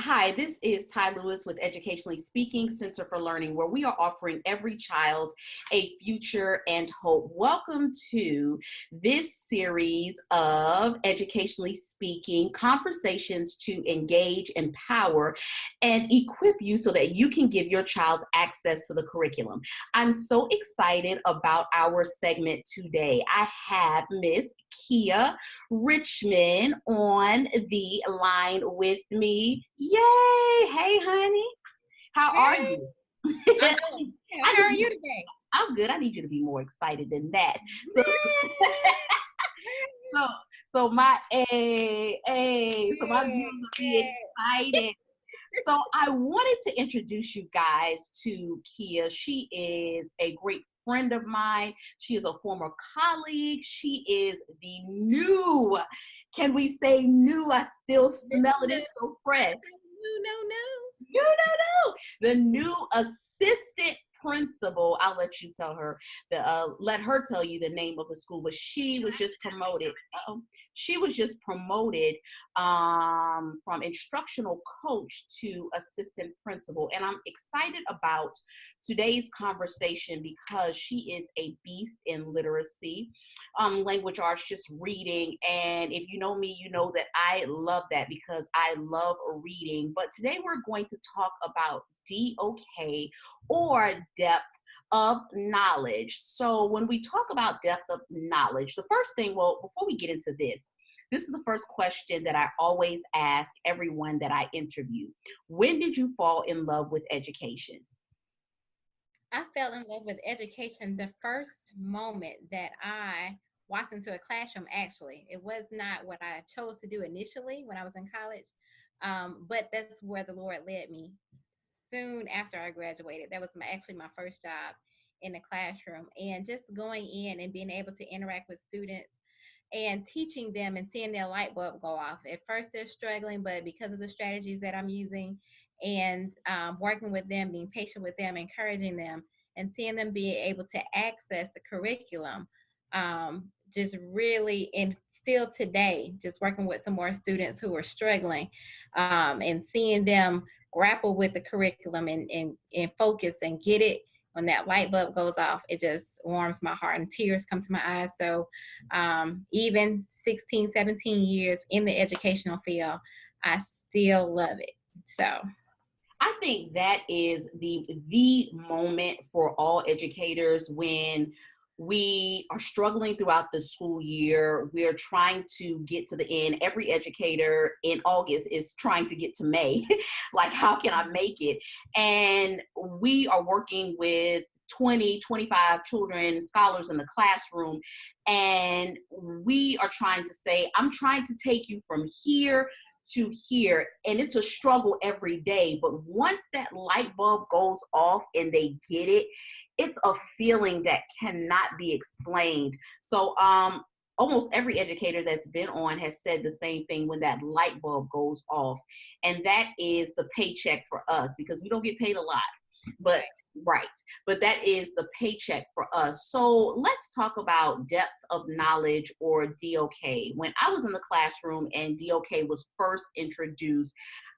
Hi, this is Ty Lewis with Educationally Speaking Center for Learning, where we are offering every child a future and hope. Welcome to this series of Educationally Speaking conversations to engage, empower, and equip you so that you can give your child access to the curriculum. I'm so excited about our segment today. I have Miss Kia Richmond on the line with me. Yay! Hey, honey. How are Hey, you? I'm doing good. I How are need you you, today? I'm good. I need you to be more excited than that. So, Yay! so, so my viewers Yay! will be excited. So I wanted to introduce you guys to Kia. She is a great friend of mine. She is a former colleague. She is the new, can we say new? I still smell it. No, It's so fresh. no. No, no, no. The new assistant principal. I'll let you tell her let her tell you the name of the school, but she was just promoted. She was just promoted from instructional coach to assistant principal. And I'm excited about today's conversation because she is a beast in literacy, language arts, just reading. And if you know me, you know that I love that because I love reading. But today we're going to talk about DOK, or depth of knowledge. So when we talk about depth of knowledge, the first thing, well, before we get into this is the first question that I always ask everyone that I interview. When did you fall in love with education? I fell in love with education the first moment that I walked into a classroom. Actually, it was not what I chose to do initially when I was in college, but that's where the Lord led me. Soon after I graduated, that was actually my first job in the classroom, and just going in and being able to interact with students and teaching them and seeing their light bulb go off. At first, they're struggling, but because of the strategies that I'm using and working with them, being patient with them, encouraging them, and seeing them be able to access the curriculum, just really, and still today, just working with some more students who are struggling, and seeing them grapple with the curriculum and focus and get it. When that light bulb goes off, it just warms my heart and tears come to my eyes. So even 16, 17 years in the educational field, I still love it. So I think that is the moment for all educators when we are struggling throughout the school year. We're trying to get to the end. Every educator in August is trying to get to May. Like, how can I make it? And we are working with 20, 25 children, scholars in the classroom. And we are trying to say, I'm trying to take you from here to here, and it's a struggle every day. But once that light bulb goes off and they get it, it's a feeling that cannot be explained. So almost every educator that's been on has said the same thing when that light bulb goes off, and that is the paycheck for us, because we don't get paid a lot, but right. But that is the paycheck for us. So let's talk about depth of knowledge, or DOK. When I was in the classroom and DOK was first introduced,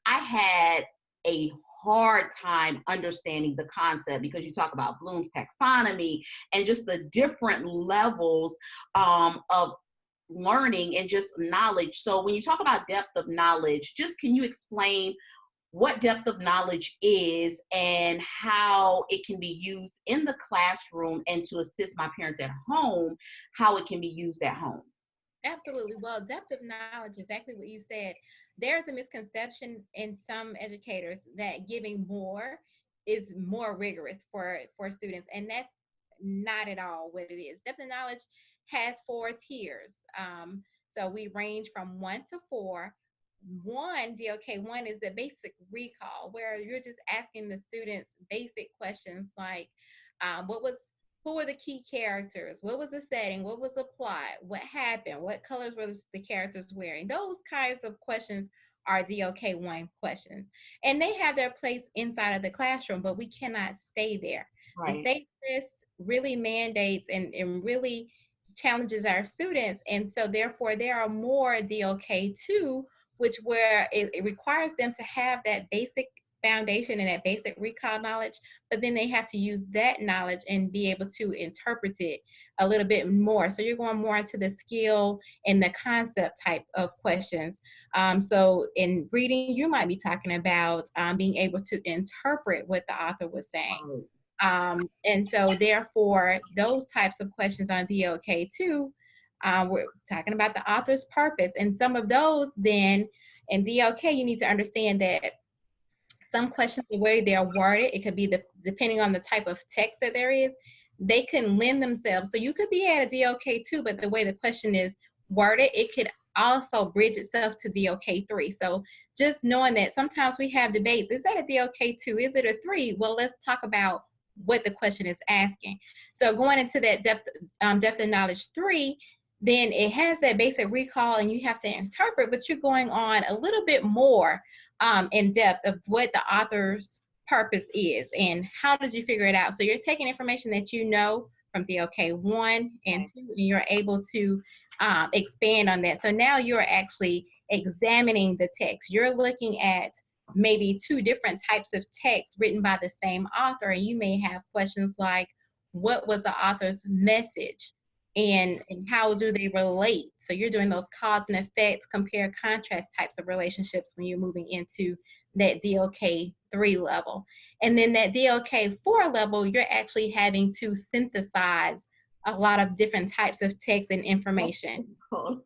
I had a hard time understanding the concept, because you talk about Bloom's taxonomy and just the different levels of learning and just knowledge. So when you talk about depth of knowledge, just can you explain what depth of knowledge is and how it can be used in the classroom, and to assist my parents at home, how it can be used at home? absolutely. Well, depth of knowledge, exactly what you said. There's a misconception in some educators that giving more is more rigorous for students, and that's not at all what it is. Depth of knowledge has 4 tiers. So we range from 1 to 4. One, DOK1, is the basic recall, where you're just asking the students basic questions like, what was who were the key characters? What was the setting? What was the plot? What happened? What colors were the characters wearing? Those kinds of questions are DOK1 questions. And they have their place inside of the classroom, but we cannot stay there. The Right. state list really mandates and really challenges our students. And so therefore there are more DOK2, which where it requires them to have that basic foundation and that basic recall knowledge, but then they have to use that knowledge and be able to interpret it a little bit more. So you're going more into the skill and the concept type of questions. So in reading, you might be talking about being able to interpret what the author was saying. And so therefore, those types of questions on DLK2, we're talking about the author's purpose. And some of those then in DLK, you need to understand that some questions, the way they're worded, it could be depending on the type of text that there is, they can lend themselves. So you could be at a DLK2, but the way the question is worded, it could also bridge itself to DLK3. So just knowing that sometimes we have debates, is that a DLK2? Is it a 3? Well, let's talk about what the question is asking. So going into that depth of knowledge 3, then it has that basic recall and you have to interpret, but you're going on a little bit more in depth of what the author's purpose is and how did you figure it out. So you're taking information that you know from DLK 1 and 2, and you're able to expand on that. So now you're actually examining the text. You're looking at maybe 2 different types of text written by the same author, and you may have questions like, what was the author's message? And how do they relate? So you're doing those cause and effects, compare, contrast types of relationships when you're moving into that DLK 3 level. And then that DLK 4 level, you're actually having to synthesize a lot of different types of text and information. Cool.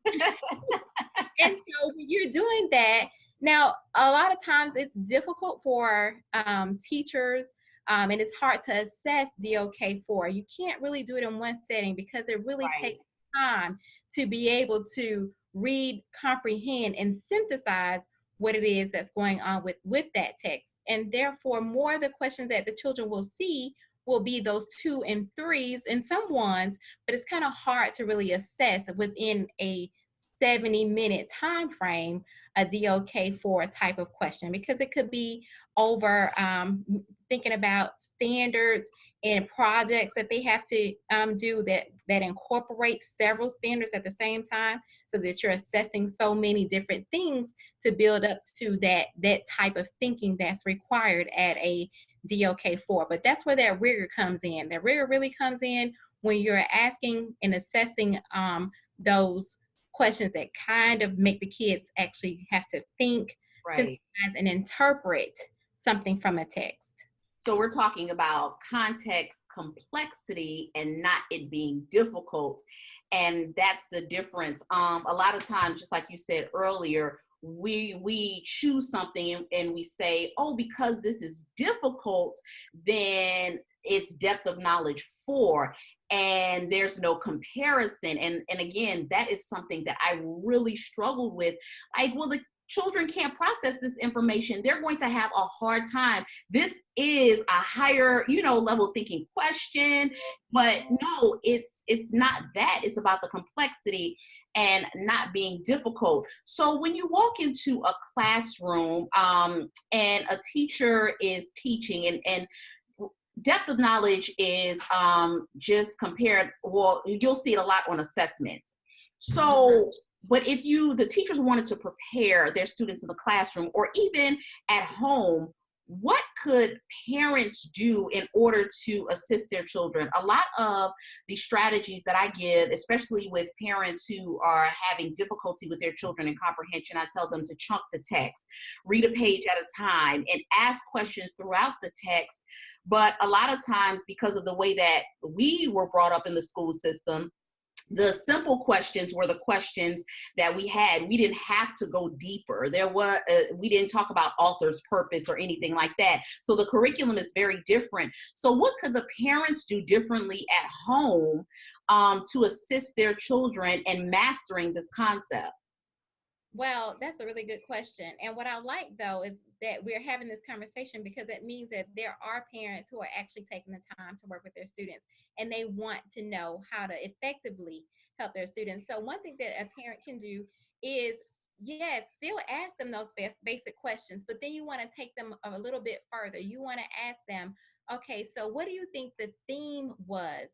And so when you're doing that, now a lot of times it's difficult for teachers and it's hard to assess DLK4. You can't really do it in one setting because it really takes time to be able to read, comprehend, and synthesize what it is that's going on with that text. And therefore, more of the questions that the children will see will be those 2 and 3s and some 1s, but it's kind of hard to really assess within a 70-minute time frame a DLK4 type of question because it could be over thinking about standards and projects that they have to do that incorporate several standards at the same time so that you're assessing so many different things to build up to that type of thinking that's required at a DLK4. But that's where that rigor comes in. That rigor really comes in when you're asking and assessing those questions that kind of make the kids actually have to think, synthesize, and interpret something from a text. So we're talking about context, complexity, and not it being difficult. And that's the difference. A lot of times, just like you said earlier, we choose something and we say, oh, because this is difficult, then it's depth of knowledge 4. And there's no comparison. And again, that is something that I really struggled with. Like, well, the children can't process this information. They're going to have a hard time. This is a higher, level thinking question, but no, it's not that. It's about the complexity and not being difficult. So when you walk into a classroom and a teacher is teaching and depth of knowledge is just compared, well, you'll see it a lot on assessments. So, but if the teachers wanted to prepare their students in the classroom or even at home, what could parents do in order to assist their children? A lot of the strategies that I give, especially with parents who are having difficulty with their children in comprehension, I tell them to chunk the text, read a page at a time, and ask questions throughout the text. But a lot of times, because of the way that we were brought up in the school system, the simple questions were the questions that we had. We didn't have to go deeper. We didn't talk about author's purpose or anything like that. So the curriculum is very different. So what could the parents do differently at home to assist their children in mastering this concept? Well, that's a really good question. And what I like, though, is that we're having this conversation because it means that there are parents who are actually taking the time to work with their students and they want to know how to effectively help their students. So one thing that a parent can do is, yes, still ask them those basic questions, but then you want to take them a little bit further. You want to ask them, okay, so what do you think the theme was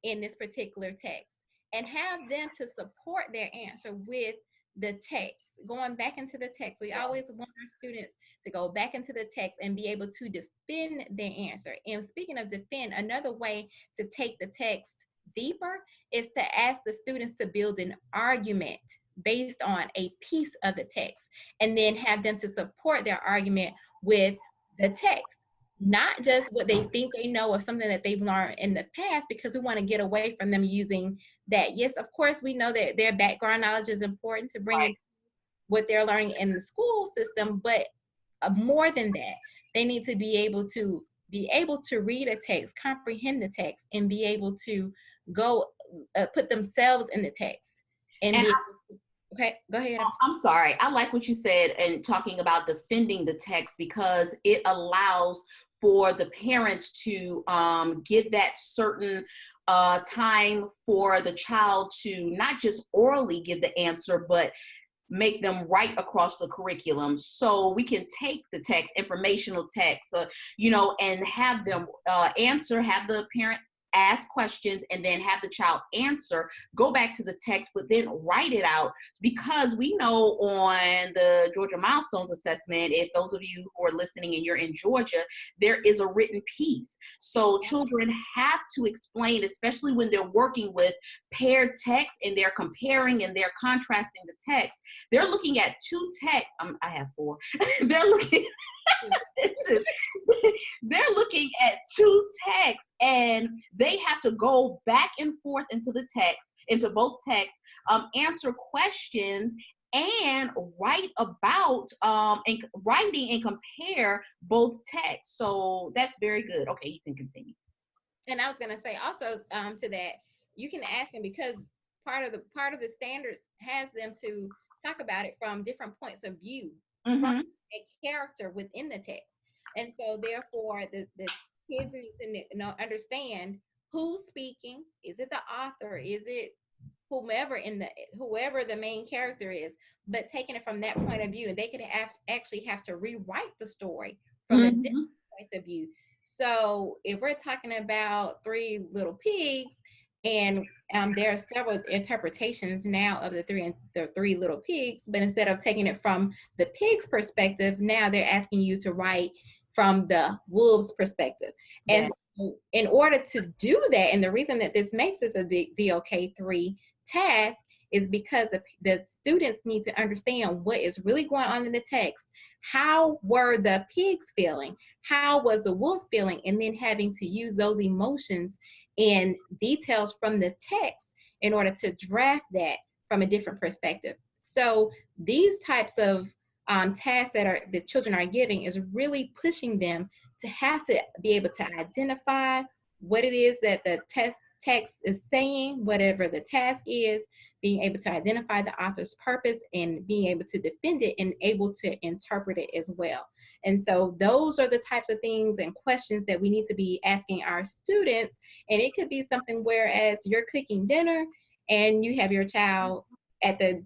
in this particular text? And have them to support their answer with the text, going back into the text. We always want our students to go back into the text and be able to defend their answer. And speaking of defend, another way to take the text deeper is to ask the students to build an argument based on a piece of the text, and then have them to support their argument with the text, not just what they think they know or something that they've learned in the past, because we want to get away from them using that. Yes, of course, we know that their background knowledge is important to bring in what they're learning in the school system, but more than that, they need to be able to read a text, comprehend the text, and be able to go put themselves in the text and be able to, okay, go ahead. I'm sorry. I like what you said and talking about defending the text, because it allows for the parents to give that certain time for the child to not just orally give the answer, but make them write across the curriculum. So we can take the text, informational text, and have them answer, have the parent ask questions, and then have the child answer, go back to the text, but then write it out. Because we know on the Georgia Milestones Assessment, if those of you who are listening and you're in Georgia, there is a written piece. So children have to explain, especially when they're working with paired text and they're comparing and they're contrasting the text. They're looking at two texts. I have four. They're looking they're looking at two texts, and they have to go back and forth into both texts, answer questions, and write about and writing and compare both texts. So that's very good. Okay, you can continue. And I was going to say also to that, you can ask them, because part of the standards has them to talk about it from different points of view, from a character within the text. And so therefore the kids need to understand who's speaking. Is it the author? Is it whoever the main character is? But taking it from that point of view, and they could actually have to rewrite the story from a different point of view. So if we're talking about Three Little Pigs, and there are several interpretations now of the three little pigs, but instead of taking it from the pig's perspective, now they're asking you to write from the wolves' perspective. And so in order to do that, and the reason that this makes this a DOK3 task is because the students need to understand what is really going on in the text. How were the pigs feeling? How was the wolf feeling? And then having to use those emotions and details from the text in order to draft that from a different perspective. So these types of tasks that the children are giving is really pushing them to have to be able to identify what it is that the text is saying, whatever the task is, being able to identify the author's purpose and being able to defend it and able to interpret it as well. And so those are the types of things and questions that we need to be asking our students. And it could be something whereas you're cooking dinner and you have your child at the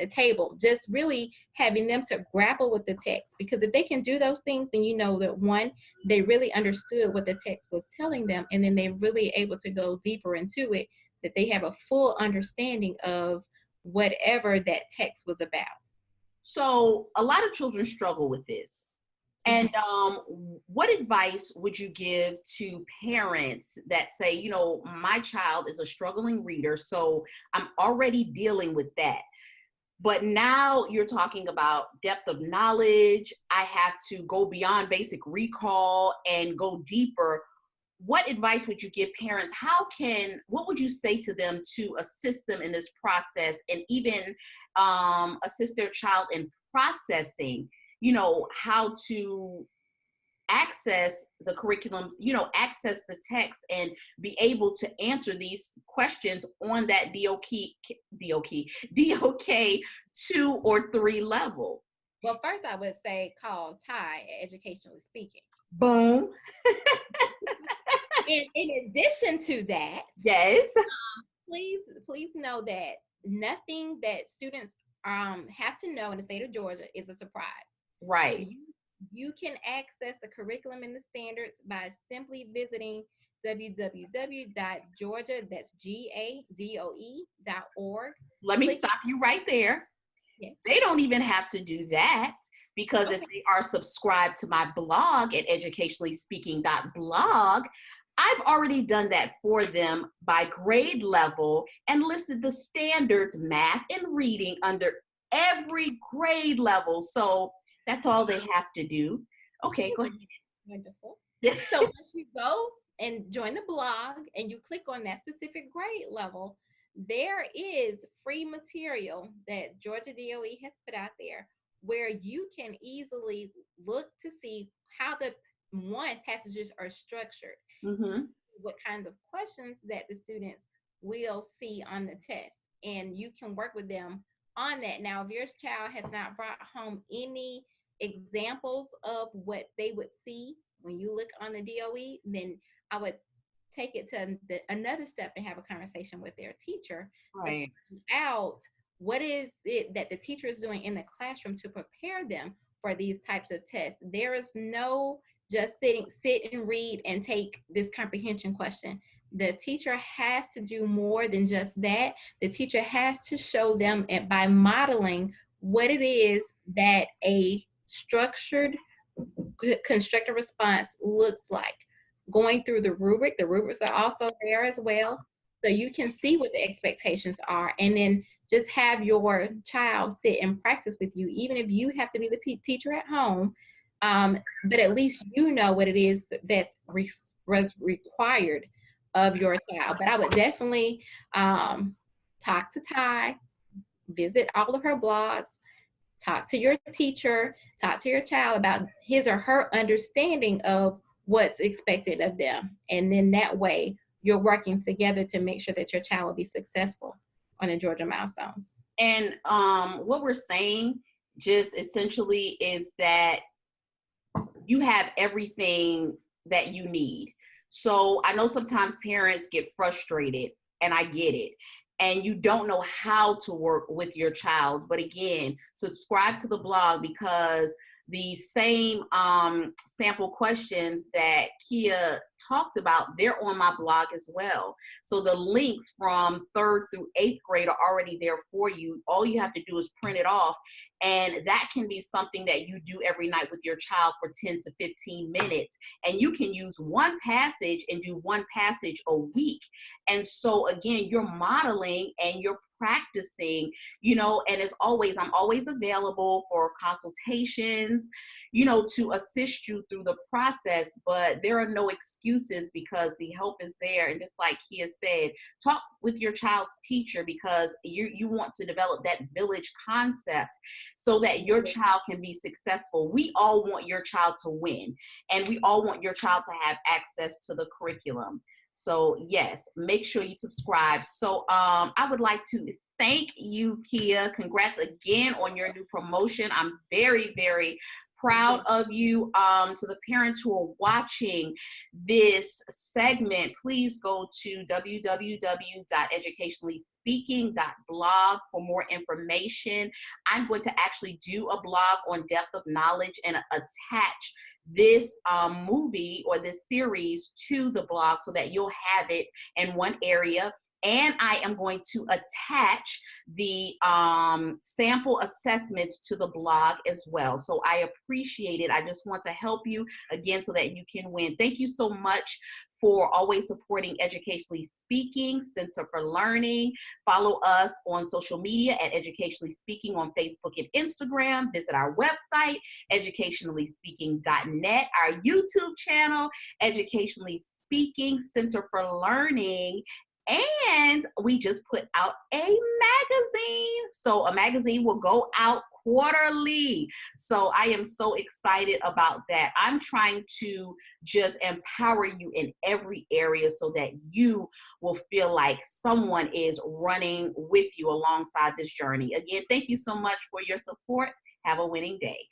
table, just really having them to grapple with the text. Because if they can do those things, then you know that one, they really understood what the text was telling them, and then they're really able to go deeper into it, that they have a full understanding of whatever that text was about. So a lot of children struggle with this. And what advice would you give to parents that say, my child is a struggling reader, so I'm already dealing with that. But now you're talking about depth of knowledge. I have to go beyond basic recall and go deeper. What advice would you give parents? What would you say to them to assist them in this process, and even assist their child in processing, how to access the curriculum, access the text and be able to answer these questions on that DOK 2 or 3 level? Well, first I would say call Ty, Educationally Speaking. Boom. And in addition to that, yes, please know that nothing that students have to know in the state of Georgia is a surprise. Right. So you can access the curriculum and the standards by simply visiting www.georgia.org. Let me stop you right there. Yes. They don't even have to do that, because if Okay. they are subscribed to my blog at educationallyspeaking.blog, I've already done that for them by grade level and listed the standards, math and reading, under every grade level. So that's all they have to do. Okay, go Amazing. Wonderful. ahead. So once you go and join the blog and you click on that specific grade level, there is free material that Georgia DOE has put out there where you can easily look to see how the passages are structured, Mm-hmm. what kinds of questions that the students will see on the test, and you can work with them on that. Now, if your child has not brought home any examples of what they would see when you look on the DOE, then I would take it to another step and have a conversation with their teacher to Right. find out what is it that the teacher is doing in the classroom to prepare them for these types of tests. There is no just sit and read and take this comprehension question. The teacher has to do more than just that. The teacher has to show them by modeling what it is that a structured constructed response looks like. Going through the rubrics are also there as well. So you can see what the expectations are, and then just have your child sit and practice with you, even if you have to be the teacher at home. But at least you know what it is that's required of your child. But I would definitely talk to Ty, visit all of her blogs, talk to your teacher, talk to your child about his or her understanding of what's expected of them. And then that way you're working together to make sure that your child will be successful on the Georgia milestones. And what we're saying just essentially is that you have everything that you need. So I know sometimes parents get frustrated, and I get it, and you don't know how to work with your child. But again, subscribe to the blog, because the same sample questions that Kia talked about, they're on my blog as well. So the links from 3rd through 8th grade are already there for you. All you have to do is print it off. And that can be something that you do every night with your child for 10 to 15 minutes. And you can use one passage and do one passage a week. And so again, you're modeling and you're practicing, and as always, I'm always available for consultations, to assist you through the process. But there are no excuses, because the help is there. And just like he has said, talk with your child's teacher, because you want to develop that village concept so that your child can be successful. We all want your child to win, and we all want your child to have access to the curriculum. So yes, make sure you subscribe. So I would like to thank you, Kia. Congrats again on your new promotion. I'm very, very proud of you. To the parents who are watching this segment, please go to www.educationallyspeaking.blog for more information. I'm going to actually do a blog on depth of knowledge and attach this movie or this series to the blog so that you'll have it in one area. And I am going to attach the sample assessments to the blog as well. So I appreciate it. I just want to help you again so that you can win. Thank you so much for always supporting Educationally Speaking Center for Learning. Follow us on social media at Educationally Speaking on Facebook and Instagram. Visit our website, educationallyspeaking.net, our YouTube channel, Educationally Speaking Center for Learning. And we just put out a magazine. So a magazine will go out quarterly. So I am so excited about that. I'm trying to just empower you in every area so that you will feel like someone is running with you alongside this journey. Again, thank you so much for your support. Have a winning day.